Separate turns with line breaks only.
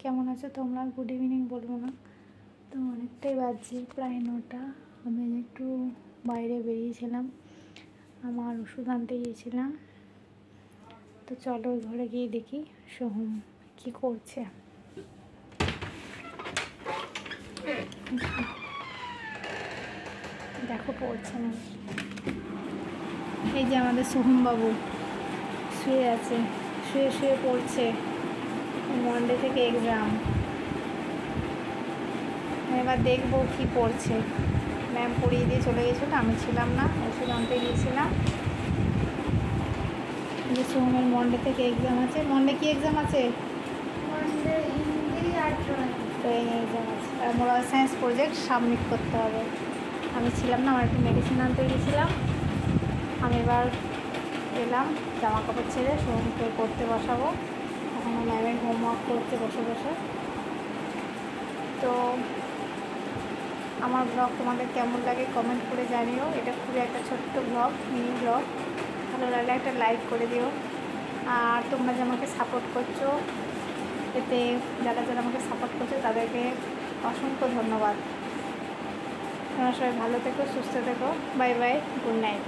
কেমন আছো তোমরা? গুড ইভিনিং বলবো না তো, অনেকটাই বাজছে, প্রায় 9টা। আমি একটু বাইরে বেরিয়েছিলাম, আমার ওষুধ আনতে গিয়েছিলাম। তো চলো ঘরে গিয়ে দেখি সোহম কি করছে। দেখো পড়ছে না, এই যে আমাদের সোহম বাবু শুয়ে আছে, শুয়ে শুয়ে পড়ছে। মনডে থেকে এক্সাম, এবার দেখবো কি পড়ছে। ম্যাম পড়িয়ে দিয়ে চলে গেছিলো, আমি ছিলাম না, ওষুধ আনতে গিয়েছিলাম। যে সোহমের মনডে থেকে এক্সাম আছে। মনডে কি এক্সাম আছে?
মনডে হিন্দি আর ড্রয়িং।
এক্সাম আছে, আর মোরাল সায়েন্স প্রজেক্ট সাবমিট করতে হবে। আমি ছিলাম না, আমার একটু মেডিসিন আনতে গিয়েছিলাম। আমি এবার এলাম জামা কাপড় ছেড়ে সোহমকে পড়তে বসাবো। এখনও ম্যামের হোমওয়ার্ক করতে বসে বসে। তো আমার ব্লগ তোমাদের কেমন লাগে কমেন্ট করে জানিও। এটা খুবই একটা ছোট্ট ব্লগ, মিনি ব্লগ। ভালো লাগলে একটা লাইক করে দিও। আর তোমরা যে আমাকে সাপোর্ট করছো, এতে যারা যারা আমাকে সাপোর্ট করছো তাদেরকে অসংখ্য ধন্যবাদ। তোমরা সবাই ভালো থেকো, সুস্থ থেকো। Bye bye, good night.